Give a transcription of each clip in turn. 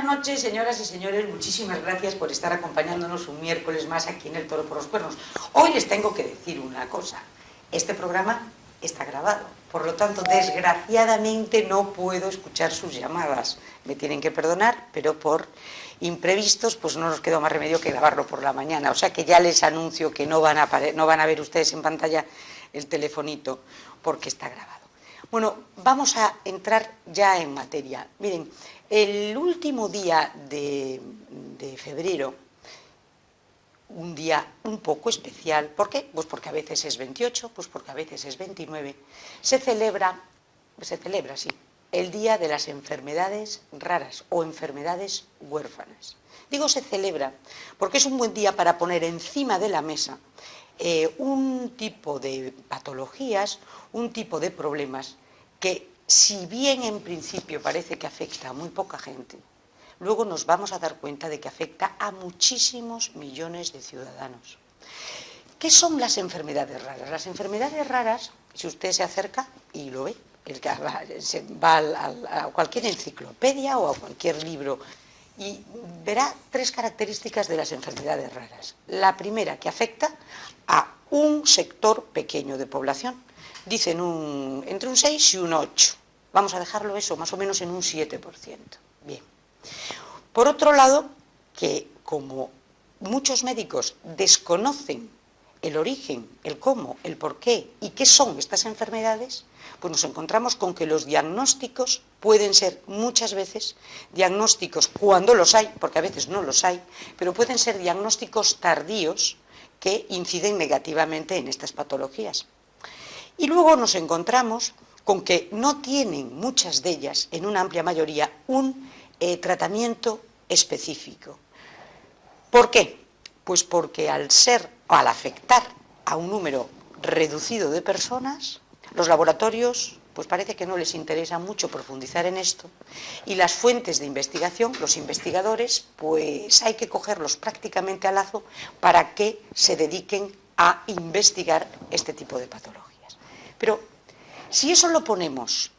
Buenas noches, señoras y señores. Muchísimas gracias por estar acompañándonos un miércoles más aquí en El Toro por los Cuernos. Hoy les tengo que decir una cosa. Este programa está grabado. Por lo tanto, desgraciadamente no puedo escuchar sus llamadas. Me tienen que perdonar, pero por imprevistos pues no nos quedó más remedio que grabarlo por la mañana. O sea que ya les anuncio que no van a ver ustedes en pantalla el telefonito porque está grabado. Bueno, vamos a entrar ya en materia. Miren, el último día de febrero, un día un poco especial, ¿por qué? Pues porque a veces es 28, pues porque a veces es 29, se celebra, sí, el Día de las Enfermedades Raras o Enfermedades Huérfanas. Digo se celebra porque es un buen día para poner encima de la mesa un tipo de patologías, un tipo de problemas que, si bien en principio parece que afecta a muy poca gente, luego nos vamos a dar cuenta de que afecta a muchísimos millones de ciudadanos. ¿Qué son las enfermedades raras? Las enfermedades raras, si usted se acerca y lo ve, va a cualquier enciclopedia o a cualquier libro y verá tres características de las enfermedades raras. La primera, que afecta a un sector pequeño de población. Dicen entre un 6 y un 8. Vamos a dejarlo eso más o menos en un 7%. Bien. Por otro lado, que como muchos médicos desconocen el origen, el cómo, el por qué y qué son estas enfermedades, pues nos encontramos con que los diagnósticos pueden ser muchas veces diagnósticos cuando los hay, porque a veces no los hay, pero pueden ser diagnósticos tardíos que inciden negativamente en estas patologías. Y luego nos encontramos con que no tienen muchas de ellas, en una amplia mayoría, un tratamiento específico. ¿Por qué? Pues porque al afectar a un número reducido de personas, los laboratorios pues parece que no les interesa mucho profundizar en esto y las fuentes de investigación, los investigadores, pues hay que cogerlos prácticamente a lazo para que se dediquen a investigar este tipo de patologías. Pero si eso lo ponemos,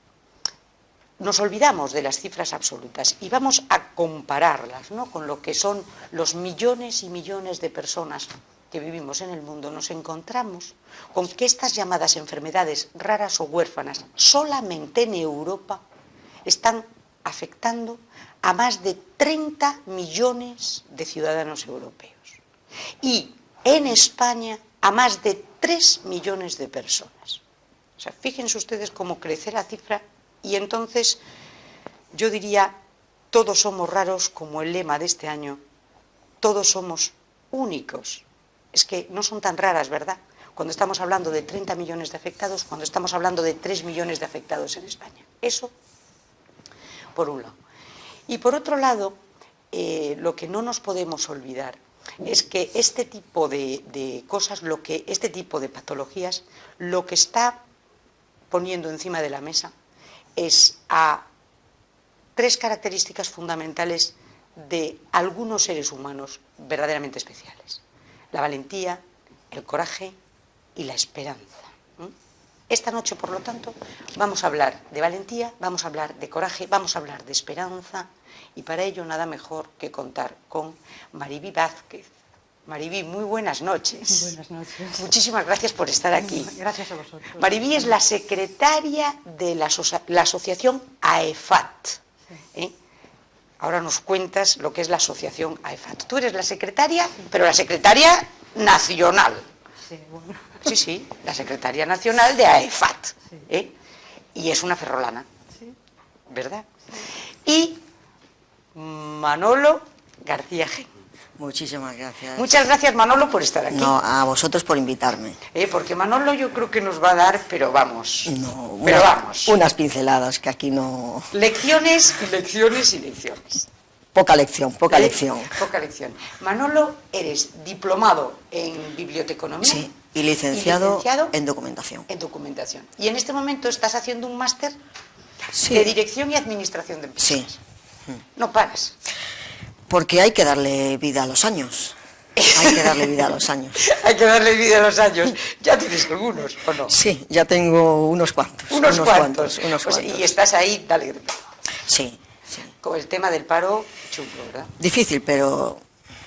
nos olvidamos de las cifras absolutas y vamos a compararlas, ¿no?, con lo que son los millones y millones de personas que vivimos en el mundo, nos encontramos con que estas llamadas enfermedades raras o huérfanas solamente en Europa están afectando a más de 30 millones de ciudadanos europeos y en España a más de 3 millones de personas. O sea, fíjense ustedes cómo crece la cifra y entonces yo diría, todos somos raros, como el lema de este año, todos somos únicos. Es que no son tan raras, ¿verdad? Cuando estamos hablando de 30 millones de afectados, cuando estamos hablando de 3 millones de afectados en España. Eso, por un lado. Y por otro lado, lo que no nos podemos olvidar es que este tipo de cosas, este tipo de patologías, lo que está poniendo encima de la mesa es a tres características fundamentales de algunos seres humanos verdaderamente especiales: la valentía, el coraje y la esperanza. Esta noche, por lo tanto, vamos a hablar de valentía, vamos a hablar de coraje, vamos a hablar de esperanza, y para ello nada mejor que contar con Maribí Vázquez. Maribí, muy buenas noches. Buenas noches. Muchísimas gracias por estar aquí. Gracias a vosotros. Maribí es la secretaria de la asociación AEFAT. Sí. Ahora nos cuentas lo que es la asociación AEFAT. Tú eres la secretaria, pero la secretaria nacional. Sí, bueno. Sí, la secretaria nacional de AEFAT. Sí. Y es una ferrolana. Sí. ¿Verdad? Sí. Y Manolo García Gen. Muchísimas gracias. Muchas gracias, Manolo, por estar aquí. No, a vosotros por invitarme. Porque Manolo yo creo que nos va a dar, pero vamos. No, vamos. Unas pinceladas que aquí no. Lecciones y lecciones y lecciones. Poca lección, poca lección. Poca lección. Manolo, eres diplomado en biblioteconomía. Sí, y licenciado en documentación. En documentación. Y en este momento estás haciendo un máster Sí. de dirección y administración de empresas. Sí. No paras. Porque hay que darle vida a los años. Hay que darle vida a los años. Hay que darle vida a los años. ¿Ya tienes algunos o no? Sí, ya tengo unos cuantos. Unos cuantos. Unos cuantos. Y estás ahí, dale. Sí, Sí. Con el tema del paro, chungo, ¿verdad? Difícil, pero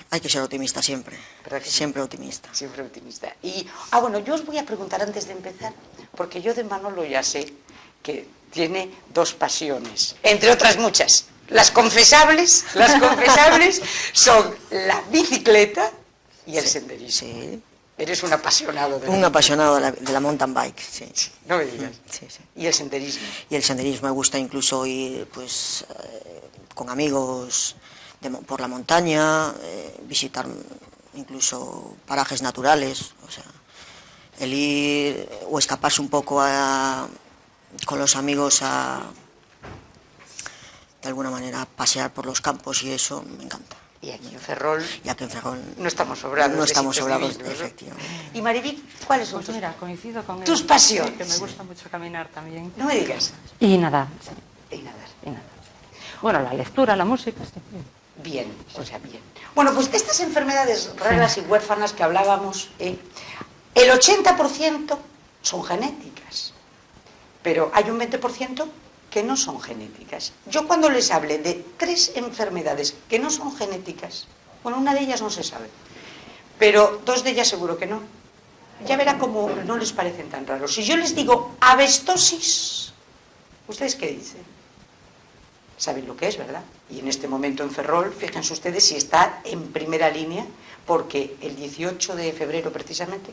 hay que ser optimista siempre. ¿Verdad que sí? Siempre optimista. Siempre optimista. Y, bueno, yo os voy a preguntar antes de empezar, porque yo de Manolo ya sé que tiene dos pasiones, entre otras muchas. Las confesables son la bicicleta y el senderismo. Sí. Eres un apasionado de Un apasionado de la mountain bike, sí. No me digas. Sí, sí. Y el senderismo. Y el senderismo me gusta incluso ir pues con amigos por la montaña, visitar incluso parajes naturales, o sea, el ir o escaparse un poco con los amigos de alguna manera pasear por los campos y eso me encanta. Y aquí en Ferrol No estamos sobrados. No estamos de sobrados, sitios divinos, ¿no? efectivamente. Y Mariví, ¿cuáles son Pues mira, coincido con tus él, pasiones? que me gusta mucho caminar también. No me digas. Y nadar, sí, Y nadar. y nadar. Bueno, la lectura, la música, sí. Bien, o sea, bien. Bueno, pues de estas enfermedades raras y huérfanas que hablábamos, el 80% son genéticas, pero hay un 20% que no son genéticas. Yo cuando les hable de 3 enfermedades que no son genéticas, bueno, una de ellas no se sabe, pero 2 de ellas seguro que no. Ya verá cómo no les parecen tan raros. Si yo les digo abestosis, ¿ustedes qué dicen? Saben lo que es, ¿verdad? Y en este momento en Ferrol, fíjense ustedes si está en primera línea, porque el 18 de febrero precisamente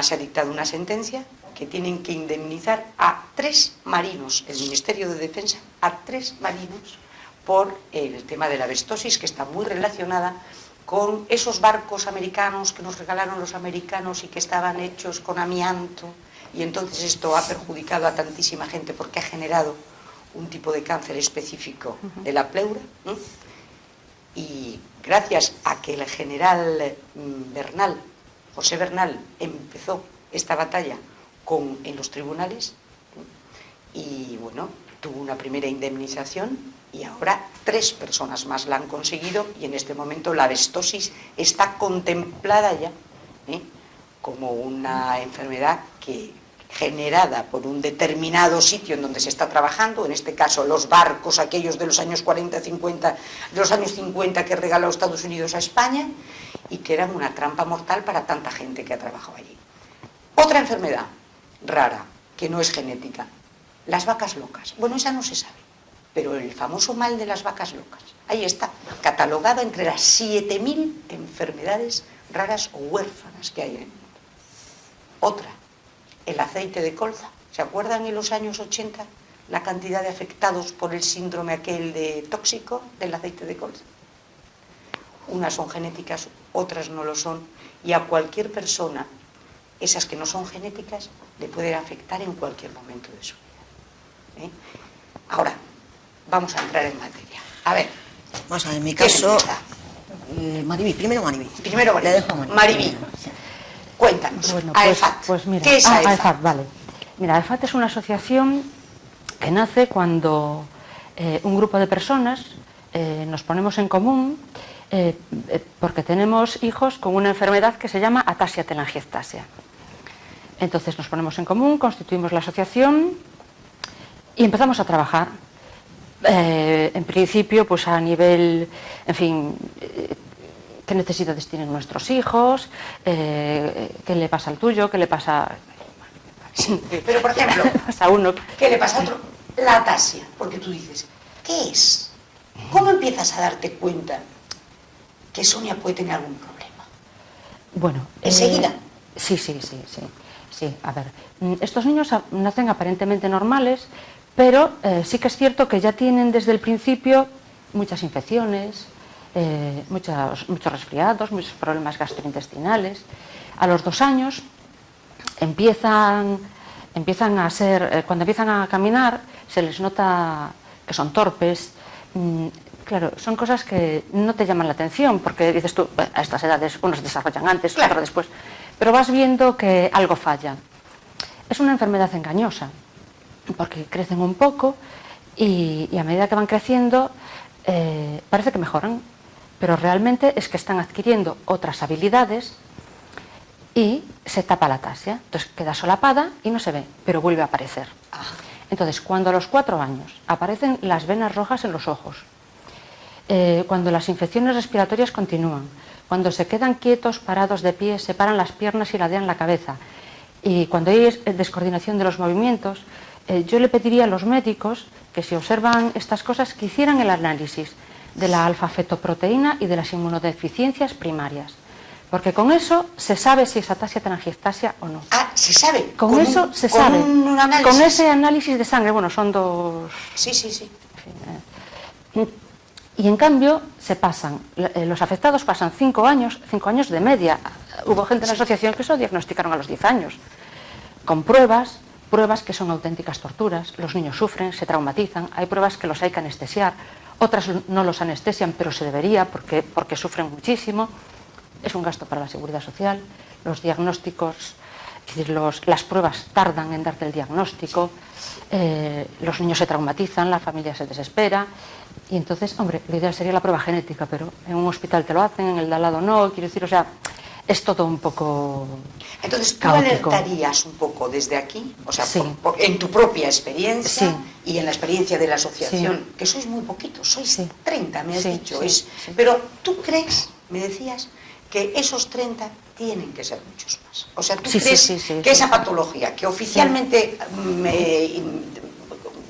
se ha dictado una sentencia que tienen que indemnizar a 3 marinos, el Ministerio de Defensa, a 3 marinos por el tema de la abestosis, que está muy relacionada con esos barcos americanos que nos regalaron los americanos y que estaban hechos con amianto, y entonces esto ha perjudicado a tantísima gente porque ha generado un tipo de cáncer específico de la pleura, ¿eh? Y gracias a que el general Bernal, José Bernal, empezó esta batalla en los tribunales, y bueno, tuvo una primera indemnización y ahora 3 personas más la han conseguido, y en este momento la abestosis está contemplada ya como una enfermedad generada por un determinado sitio en donde se está trabajando, en este caso los barcos aquellos de los años 40-50, de los años 50 que regaló Estados Unidos a España, y que eran una trampa mortal para tanta gente que ha trabajado allí. Otra enfermedad rara, que no es genética, las vacas locas. Bueno, esa no se sabe, pero el famoso mal de las vacas locas, ahí está, catalogado entre las 7.000 enfermedades raras o huérfanas que hay en el mundo. Otra, el aceite de colza. ¿Se acuerdan en los años 80 la cantidad de afectados por el síndrome aquel de tóxico del aceite de colza? Unas son genéticas, otras no lo son, y a cualquier persona, esas que no son genéticas, le pueden afectar en cualquier momento de su vida. Ahora, vamos a entrar en materia. A ver. Vamos a ver, en mi caso, Mariví, primero Mariví. Primero Mariví. Le dejo a Mariví. Mariví. Cuéntanos, Bueno, AEFAT. Pues mira, ¿Qué es AEFAT? AEFAT, vale. Mira, AEFAT es una asociación que nace cuando un grupo de personas nos ponemos en común porque tenemos hijos con una enfermedad que se llama ataxia telangiectasia. Entonces nos ponemos en común, constituimos la asociación y empezamos a trabajar. En principio, pues a nivel, en fin, qué necesidades tienen nuestros hijos, qué le pasa al tuyo, qué le pasa... Sí, pero por ejemplo, a uno. ¿Qué le pasa a otro? La ataxia, porque tú dices, ¿qué es? ¿Cómo empiezas a darte cuenta que Sonia puede tener algún problema? Bueno, ¿enseguida? Sí, a ver, estos niños nacen aparentemente normales, pero sí que es cierto que ya tienen desde el principio muchas infecciones, muchos resfriados, muchos problemas gastrointestinales. A los 2 años empiezan a ser, cuando empiezan a caminar, se les nota que son torpes. Claro, son cosas que no te llaman la atención, porque dices tú, a estas edades unos se desarrollan antes, claro, otros después, pero vas viendo que algo falla. Es una enfermedad engañosa, porque crecen un poco y a medida que van creciendo parece que mejoran, pero realmente es que están adquiriendo otras habilidades y se tapa la ataxia, entonces queda solapada y no se ve, pero vuelve a aparecer. Entonces, cuando a los 4 años aparecen las venas rojas en los ojos, cuando las infecciones respiratorias continúan, cuando se quedan quietos, parados de pie, separan las piernas y ladean la cabeza, y cuando hay descoordinación de los movimientos, yo le pediría a los médicos que, si observan estas cosas, que hicieran el análisis de la alfa-fetoproteína y de las inmunodeficiencias primarias. Porque con eso se sabe si es ataxia telangiectasia o no. Ah, se sabe. Con eso se sabe. Con ese análisis de sangre, bueno, son 2... Sí, sí, sí. Y en cambio, los afectados pasan 5 años de media. Hubo gente en la asociación que eso diagnosticaron a los 10 años. Con pruebas que son auténticas torturas. Los niños sufren, se traumatizan. Hay pruebas que los hay que anestesiar. Otras no los anestesian, pero se debería porque sufren muchísimo. Es un gasto para la seguridad social. Los diagnósticos, es decir, las pruebas tardan en darte el diagnóstico. Los niños se traumatizan, la familia se desespera. Y entonces, hombre, lo ideal sería la prueba genética, pero en un hospital te lo hacen, en el de al lado no. Quiero decir, o sea, es todo un poco Entonces, ¿tú caótico. alertarías un poco desde aquí? O sea, Sí. en tu propia experiencia, Sí. y en la experiencia de la asociación, Sí. que sois muy poquitos, sois Sí. 30, me has Sí, dicho. sí, Sí. sí. Pero tú crees, me decías, que esos 30 tienen que ser muchos más. O sea, ¿tú Sí, crees sí, sí, sí, que sí. esa patología, que oficialmente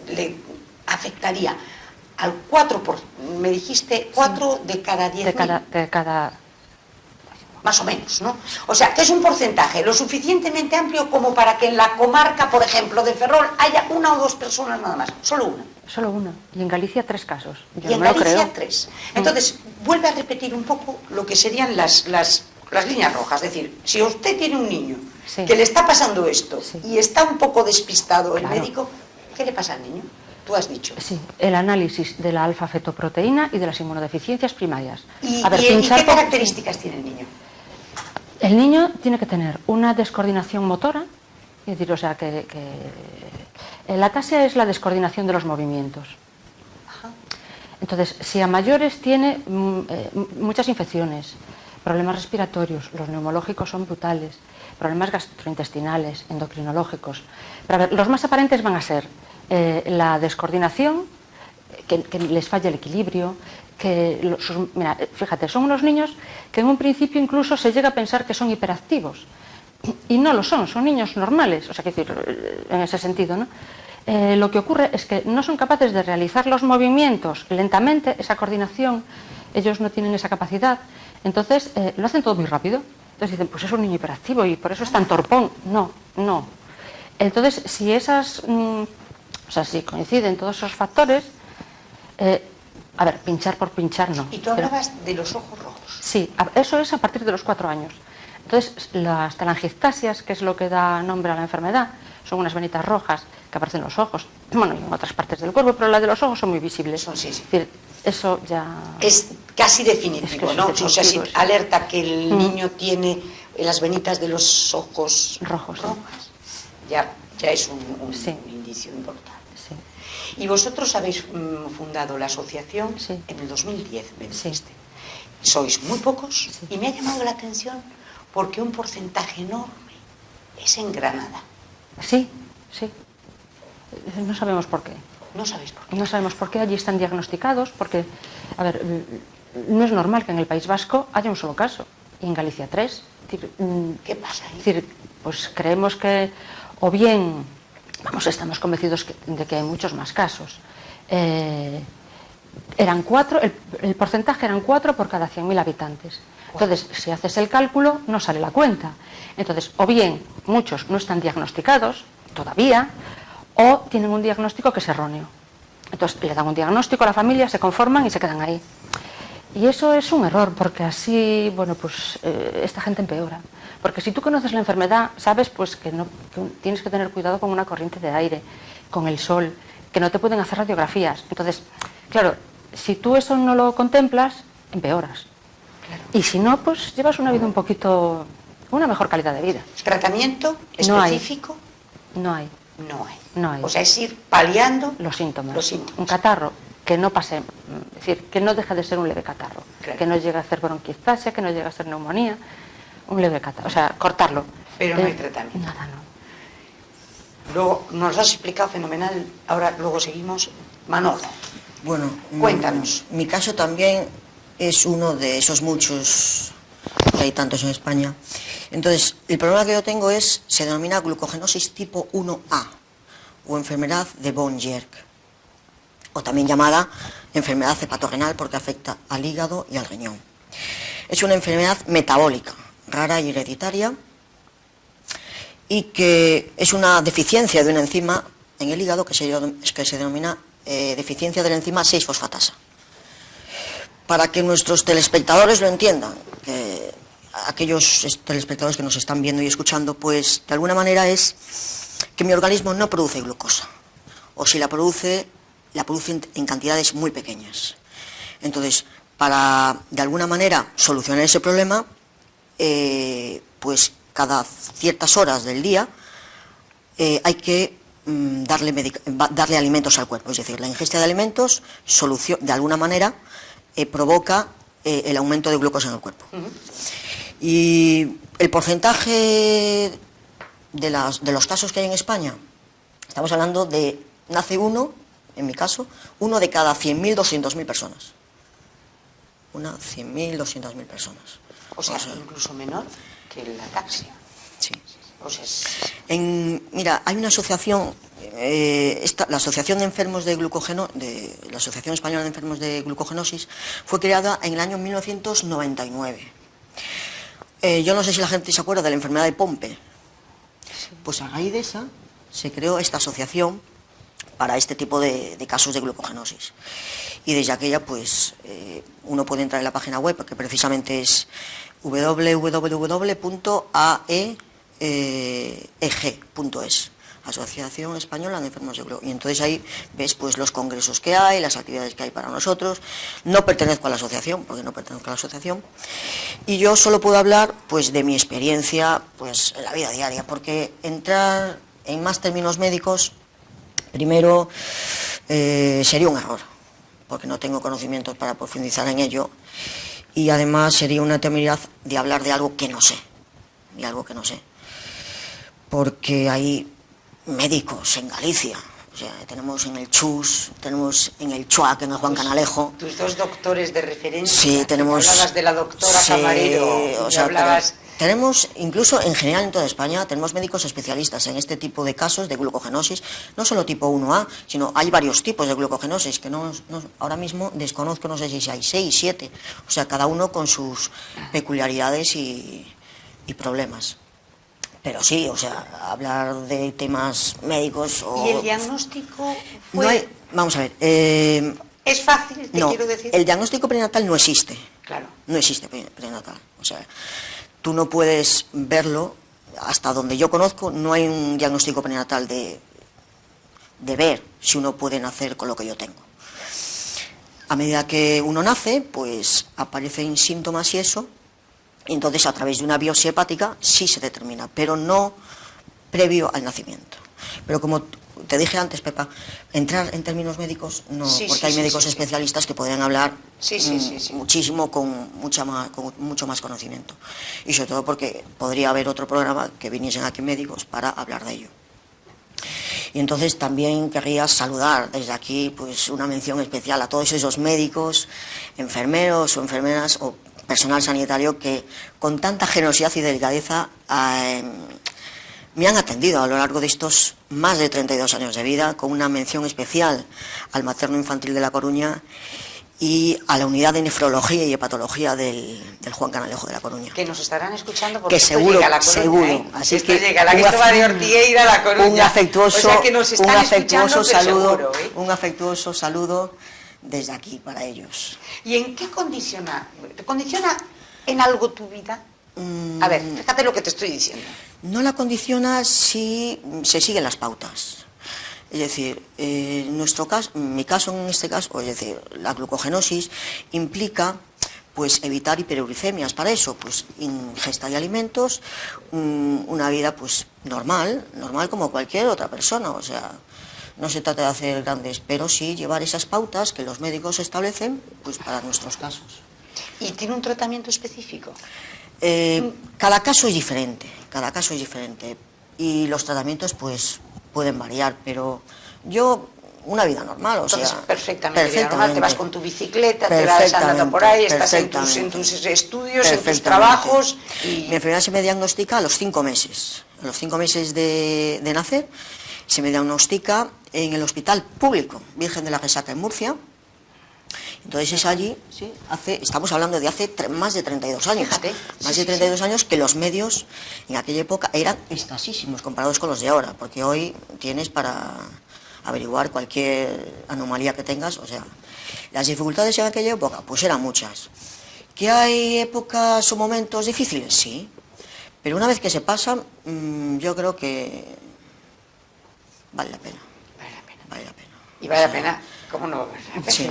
le afectaría al 4, me dijiste, 4 de cada 10.000? De cada... Más o menos, ¿no? O sea, que es un porcentaje lo suficientemente amplio como para que en la comarca, por ejemplo, de Ferrol, haya 1 o 2 personas nada más, solo una. Solo una. Y en Galicia 3 casos. Yo Y en no me lo Galicia creo. 3. Entonces, vuelve a repetir un poco lo que serían las líneas rojas. Es decir, si usted tiene un niño Sí. que le está pasando esto Sí. y está un poco despistado el Claro. médico, ¿qué le pasa al niño? Tú has dicho. Sí, el análisis de la alfa-fetoproteína y de las inmunodeficiencias primarias. ¿Y pinchar qué por- características tiene el niño? El niño tiene que tener una descoordinación motora, es decir, o sea, la ataxia es la descoordinación de los movimientos. Ajá. Entonces, si a mayores tiene muchas infecciones, problemas respiratorios, los neumológicos son brutales, problemas gastrointestinales, endocrinológicos. Pero a ver, los más aparentes van a ser la descoordinación, que les falla el equilibrio, mira, fíjate, son unos niños que en un principio incluso se llega a pensar que son hiperactivos. Y no lo son niños normales, o sea, quiero decir, en ese sentido, ¿no? Lo que ocurre es que no son capaces de realizar los movimientos lentamente, esa coordinación, ellos no tienen esa capacidad, entonces lo hacen todo muy rápido. Entonces dicen, pues es un niño hiperactivo y por eso es tan torpón. No. Entonces, si si coinciden todos esos factores, a ver, pinchar por pinchar no. Y tú hablabas de los ojos rojos. Sí, eso es a partir de los 4 años. Entonces, las telangiectasias, que es lo que da nombre a la enfermedad, son unas venitas rojas que aparecen en los ojos, bueno, y en otras partes del cuerpo, pero las de los ojos son muy visibles. Sí. Es decir, eso ya... Es casi definitivo, Es ¿no? definitivo, O sea, si sí. alerta que el niño tiene las venitas de los ojos Rojos, sí. rojas, ya es un Sí. indicio importante. Sí. Y vosotros habéis fundado la asociación Sí. en el 2010, me Sí. dijiste. Sois muy pocos, Sí. y me ha llamado la atención porque un porcentaje enorme es en Granada. Sí. No sabemos por qué. No sabéis por qué. No sabemos por qué allí están diagnosticados, porque, a ver, no es normal que en el País Vasco haya un solo caso, y en Galicia 3. Es decir, ¿Qué pasa ahí? Es decir, pues creemos que, o bien, estamos convencidos de que hay muchos más casos. Eran 4, el porcentaje eran 4 por cada 100.000 habitantes. Entonces, si haces el cálculo, no sale la cuenta. Entonces, o bien muchos no están diagnosticados todavía, o tienen un diagnóstico que es erróneo. Entonces, le dan un diagnóstico a la familia, se conforman y se quedan ahí. Y eso es un error, porque así, esta gente empeora. Porque si tú conoces la enfermedad, sabes pues que tienes que tener cuidado con una corriente de aire, con el sol, que no te pueden hacer radiografías. Entonces, claro, si tú eso no lo contemplas, empeoras. Claro. Y si no, pues llevas una vida una mejor calidad de vida. ¿Tratamiento No hay. específico? No hay. No hay. O sea, es ir paliando Los síntomas. Los síntomas. Un catarro que no pase, es decir, que no deje de ser un leve catarro, Claro. que no llegue a ser bronquiectasia, que no llegue a ser neumonía, un leve catarro, o sea, cortarlo. Pero no hay tratamiento. Nada, no. Luego nos lo has explicado fenomenal, ahora luego seguimos. Manolo, Bueno, cuéntanos. Mi caso también es uno de esos muchos, que hay tantos en España. Entonces, el problema que yo tengo se denomina glucogenosis tipo 1A, o enfermedad de von Jerk, o también llamada enfermedad hepatorenal porque afecta al hígado y al riñón. Es una enfermedad metabólica, rara y hereditaria, y que es una deficiencia de una enzima en el hígado que se denomina deficiencia de la enzima 6-fosfatasa. Para que nuestros telespectadores lo entiendan, aquellos telespectadores que nos están viendo y escuchando, pues de alguna manera es que mi organismo no produce glucosa, o si la produce en cantidades muy pequeñas. Entonces, para de alguna manera solucionar ese problema, pues cada ciertas horas del día hay que darle alimentos al cuerpo. Es decir, la ingesta de alimentos de alguna manera provoca el aumento de glucosa en el cuerpo. Y el porcentaje de los casos que hay en España, estamos hablando de, nace uno, en mi caso, uno de cada 100.000, 200.000 personas. 100.000, 200.000 personas. O sea, incluso menor que la ataxia. Sí. O sea, mira, hay una asociación, la Asociación de Enfermos de la Asociación Española de Enfermos de Glucogenosis, fue creada en el año 1999. Yo no sé si la gente se acuerda de la enfermedad de Pompe. Pues a raíz de esa se creó esta asociación para este tipo de casos de glucogenosis. Y desde aquella, pues, uno puede entrar en la página web, que precisamente es www.aeeg.es, Asociación Española de Enfermos de Glucogenosis. Y entonces ahí ves, pues, los congresos que hay, las actividades que hay para nosotros. No pertenezco a la asociación, porque no pertenezco a la asociación. Y yo solo puedo hablar, pues, de mi experiencia, pues, en la vida diaria, porque entrar en más términos médicos, primero, sería un error, porque no tengo conocimientos para profundizar en ello, y además sería una temeridad de hablar de algo que no sé, porque hay médicos en Galicia, o sea, tenemos en el CHUS, tenemos en el CHUAC, en el Juan Canalejo. Tus dos doctores de referencia. Sí, tenemos. Hablabas de la doctora Camarero. O sea, hablabas. Tenemos, incluso en general en toda España, tenemos médicos especialistas en este tipo de casos de glucogenosis, no solo tipo 1A, sino hay varios tipos de glucogenosis que ahora mismo desconozco, no sé si hay 6, 7, o sea, cada uno con sus peculiaridades y problemas. Pero sí, o sea, hablar de temas médicos o... ¿Y el diagnóstico fue...? Vamos a ver... ¿Es fácil, quiero decir? El diagnóstico prenatal no existe. Claro. No existe prenatal, o sea... Tú no puedes verlo, hasta donde yo conozco, no hay un diagnóstico prenatal de ver si uno puede nacer con lo que yo tengo. A medida que uno nace, pues aparecen síntomas y eso, y entonces a través de una biopsia hepática sí se determina, pero no previo al nacimiento. Pero como te dije antes, Pepa, entrar en términos médicos no, porque hay médicos especialistas que podrían hablar muchísimo con mucho más conocimiento. Y sobre todo porque podría haber otro programa que viniesen aquí médicos para hablar de ello. Y entonces también querría saludar desde aquí, pues, una mención especial a todos esos médicos, enfermeros o enfermeras o personal sanitario que con tanta generosidad y delicadeza me han atendido a lo largo de estos más de 32 años de vida, con una mención especial al Materno Infantil de La Coruña y a la unidad de nefrología y hepatología del Juan Canalejo de La Coruña. Que nos estarán escuchando porque que seguro, llega a La Coruña, seguro. Así esto que llega, la Cristóbal de Ortigueira a La Coruña. Un afectuoso, o sea que nos están escuchando, saludo, seguro, un afectuoso saludo desde aquí para ellos. ¿Y en qué condiciona? ¿Te condiciona en algo tu vida? A ver, fíjate lo que te estoy diciendo. No la condiciona si se siguen las pautas. Es decir, mi caso en este caso, es decir, la glucogenosis implica, pues, evitar hiperuricemias. Para eso, pues, ingesta de alimentos, una vida, pues, normal como cualquier otra persona. O sea, no se trata de hacer grandes, pero sí llevar esas pautas que los médicos establecen, pues, para nuestros casos. ¿Y tiene un tratamiento específico? Cada caso es diferente, y los tratamientos, pues pueden variar, pero yo, una vida normal, o sea... Perfectamente vida normal, te vas con tu bicicleta, te vas andando por ahí, estás en tus estudios, en tus trabajos... Mi enfermedad se me diagnostica a los 5 meses. A los 5 meses de nacer, se me diagnostica en el Hospital Público Virgen de la Resaca en Murcia. Entonces es allí, sí, estamos hablando de hace más de 32 años. Fíjate, más de 32 años que los medios en aquella época eran escasísimos comparados con los de ahora, porque hoy tienes para averiguar cualquier anomalía que tengas, o sea, las dificultades en aquella época, pues eran muchas. ¿Que hay épocas o momentos difíciles? Sí, pero una vez que se pasan, yo creo que vale la pena. Vale la pena. Y vale la pena, ¿cómo no? Sí,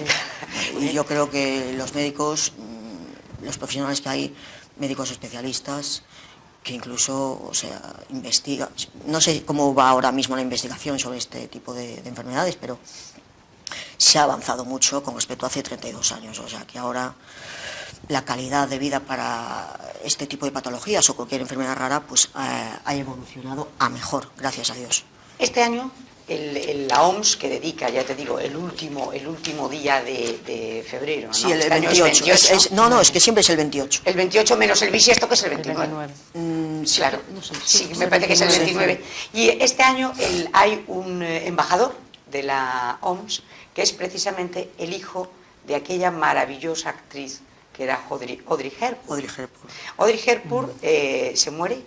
y yo creo que los médicos, los profesionales que hay, médicos especialistas, que incluso, o sea, investigan, no sé cómo va ahora mismo la investigación sobre este tipo de enfermedades, pero se ha avanzado mucho con respecto a hace 32 años, o sea, que ahora la calidad de vida para este tipo de patologías o cualquier enfermedad rara, pues ha evolucionado a mejor, gracias a Dios. Este año la OMS, que dedica, ya te digo, el último día de febrero, ¿no? Sí, el este 28. Es que siempre es el 28. El 28 menos el bisiesto, que es el 29. Sí, claro, no sé, sí, me parece que es el 29. Y este año hay un embajador de la OMS, que es precisamente el hijo de aquella maravillosa actriz que era Audrey Hepburn. Audrey Hepburn se muere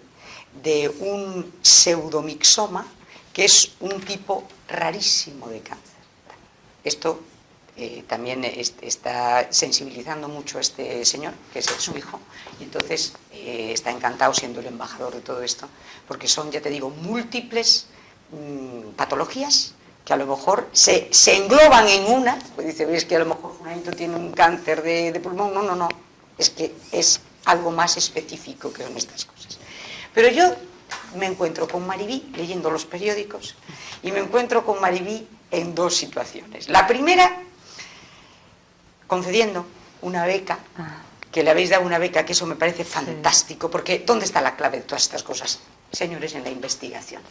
de un pseudomixoma, que es un tipo rarísimo de cáncer. Esto también está sensibilizando mucho a este señor, que es su hijo, y entonces está encantado siendo el embajador de todo esto, porque son, ya te digo, múltiples patologías que a lo mejor se engloban en una, pues dice, ves que a lo mejor Juanito tiene un cáncer de pulmón, no, es que es algo más específico que son estas cosas. Pero yo me encuentro con Maribí leyendo los periódicos y me encuentro con Maribí en dos situaciones. La primera, concediendo una beca, que le habéis dado una beca, que eso me parece fantástico, porque ¿dónde está la clave de todas estas cosas? Señores, en la investigación,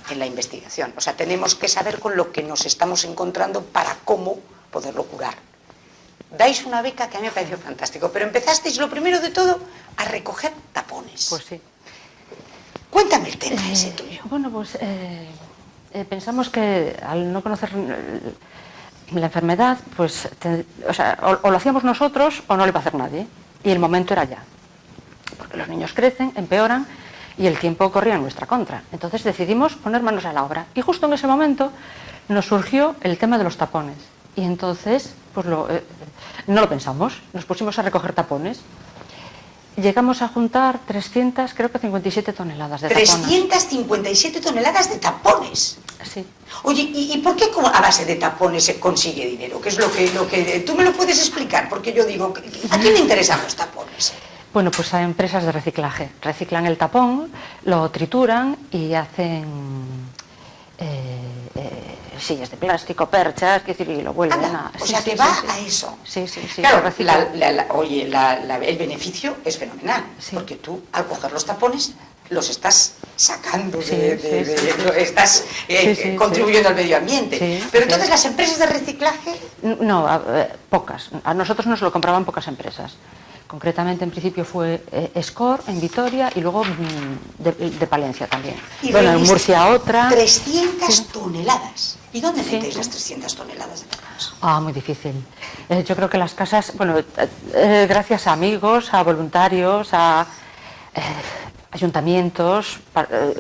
en la investigación. O sea, tenemos que saber con lo que nos estamos encontrando para cómo poderlo curar. Dais una beca que a mí me pareció fantástico, pero empezasteis, lo primero de todo, a recoger tapones. Pues sí. Cuéntame el tema ese tuyo. Bueno, pues pensamos que al no conocer la enfermedad, pues o lo hacíamos nosotros o no lo iba a hacer nadie. Y el momento era ya. Porque los niños crecen, empeoran y el tiempo corría en nuestra contra. Entonces decidimos poner manos a la obra. Y justo en ese momento nos surgió el tema de los tapones. Y entonces, pues no lo pensamos, nos pusimos a recoger tapones. Llegamos a juntar 357 toneladas de tapones. 357 toneladas de tapones. Sí. Oye, ¿y por qué a base de tapones se consigue dinero? ¿Qué es lo que tú me lo puedes explicar? Porque yo digo, ¿a quién le interesan los tapones? Bueno, pues a empresas de reciclaje. Reciclan el tapón, lo trituran y hacen sillas de plástico, perchas, y lo vuelven a... O sea, que va a eso. Sí. Claro, el beneficio es fenomenal, porque tú, al coger los tapones, los estás sacando, estás contribuyendo al medio ambiente. Pero entonces, ¿las empresas de reciclaje? No, pocas. A nosotros nos lo compraban pocas empresas. Concretamente, en principio fue Escor en Vitoria y luego de Palencia también. Bueno, en Murcia otra. 300 toneladas. ¿Y dónde metéis las 300 toneladas de tapones? Muy difícil. Yo creo que las casas, bueno, gracias a amigos, a voluntarios, a ayuntamientos,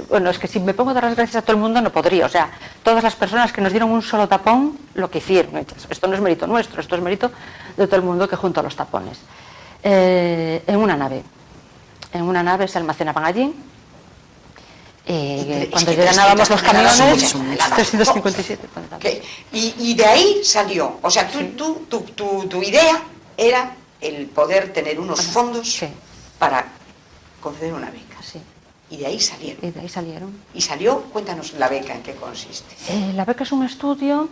bueno, es que si me pongo a dar las gracias a todo el mundo no podría, o sea, todas las personas que nos dieron un solo tapón, lo que hicieron, esto no es mérito nuestro, esto es mérito de todo el mundo que juntó los tapones. En una nave se almacenaban allí, cuando llenábamos los camiones, 357 toneladas. Y de ahí salió, o sea, tu idea era el poder tener unos fondos para conceder una beca. Sí. Y de ahí salieron. Y de ahí salieron. Y salió, cuéntanos la beca, ¿en qué consiste? La beca es un estudio,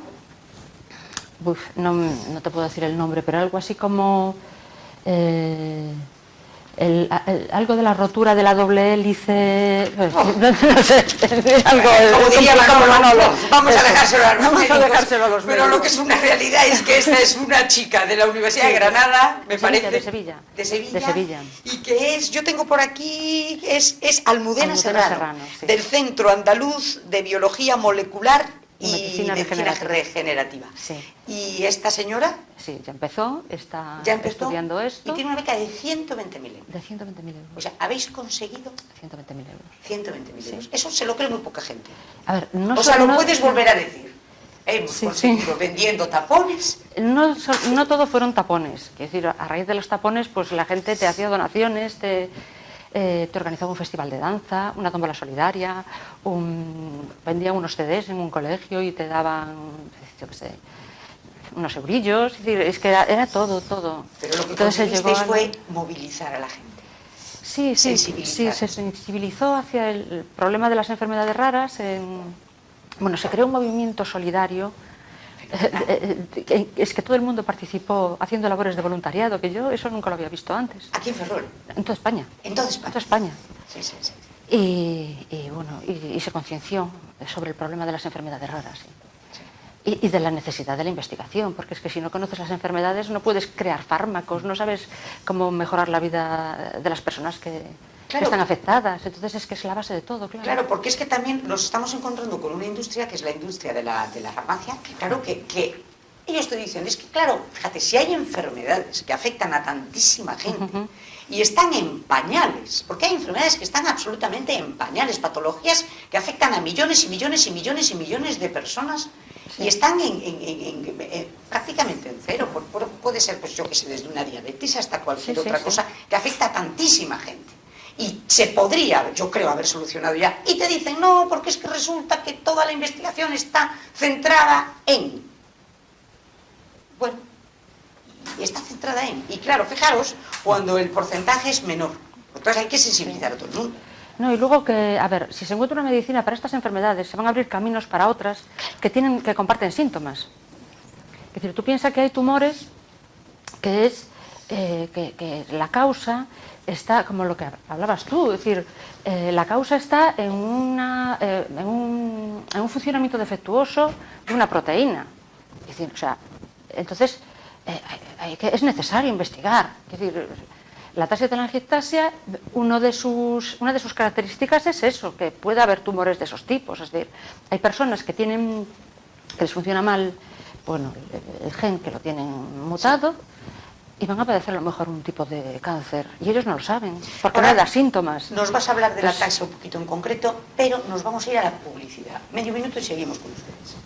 no te puedo decir el nombre, pero algo así como algo de la rotura de la doble hélice, no sé, algo como diría Manolo, vamos a dejárselo a los vamos médicos, a dejárselo a los pero médicos. lo que es una realidad es que esta es una chica de la Universidad de Granada, me parece, de Sevilla, y que es, yo tengo por aquí, es Almudena Serrano, sí. del Centro Andaluz de Biología Molecular y Medicina regenerativa. Sí. ¿Y esta señora? Sí, ya empezó, está Ya empezó estudiando esto. y tiene una beca de 120.000 euros. De 120.000 euros. O sea, habéis conseguido 120.000 euros. 120.000 euros. Sí. Eso se lo cree muy poca gente. A ver, no O sea, lo no- puedes volver a decir. Hemos Sí, conseguido sí. vendiendo tapones. No todo fueron tapones. Quiero decir, a raíz de los tapones, pues la gente te hacía donaciones, te organizaba un festival de danza, una tómbola solidaria, vendían unos CDs en un colegio y te daban, yo qué sé, unos eurillos. Es decir, es que era todo. Pero lo que Entonces se llegó conseguisteis a fue movilizar a la gente. Sí, se sensibilizó hacia el problema de las enfermedades raras. Bueno, se creó un movimiento solidario. Es que todo el mundo participó haciendo labores de voluntariado, que yo eso nunca lo había visto antes. Aquí en Ferrol. En toda España. En toda España. En toda España. Sí. Y se concienció sobre el problema de las enfermedades raras. Sí. Y de la necesidad de la investigación, porque es que si no conoces las enfermedades no puedes crear fármacos, no sabes cómo mejorar la vida de las personas que están afectadas. Entonces es que es la base de todo, claro. Claro, porque es que también nos estamos encontrando con una industria que es la industria de la farmacia, que claro que yo estoy diciendo, es que claro, fíjate, si hay enfermedades que afectan a tantísima gente y están en pañales, porque hay enfermedades que están absolutamente en pañales, patologías que afectan a millones y millones y millones y millones de personas. Sí. Y están prácticamente en cero. Puede ser, pues yo que sé, desde una diabetes hasta cualquier otra cosa que afecta a tantísima gente. Y se podría, yo creo, haber solucionado ya. Y te dicen, no, porque es que resulta que toda la investigación está centrada en... Bueno, y está centrada en... Y claro, fijaros, cuando el porcentaje es menor. Entonces hay que sensibilizar a todo el mundo. No, y luego que, a ver, si se encuentra una medicina para estas enfermedades, se van a abrir caminos para otras que comparten síntomas. Es decir, tú piensas que hay tumores que la causa está, como lo que hablabas tú, es decir, la causa está en un funcionamiento defectuoso de una proteína. Es decir, o sea, entonces es necesario investigar. Es decir, la taxiotelangiectasia, una de sus características es eso, que puede haber tumores de esos tipos. Es decir, hay personas que les funciona mal, bueno, el gen que lo tienen mutado, y van a padecer a lo mejor un tipo de cáncer, y ellos no lo saben, porque no da síntomas. Nos vas a hablar de la taxa un poquito en concreto, pero nos vamos a ir a la publicidad. Medio minuto y seguimos con ustedes.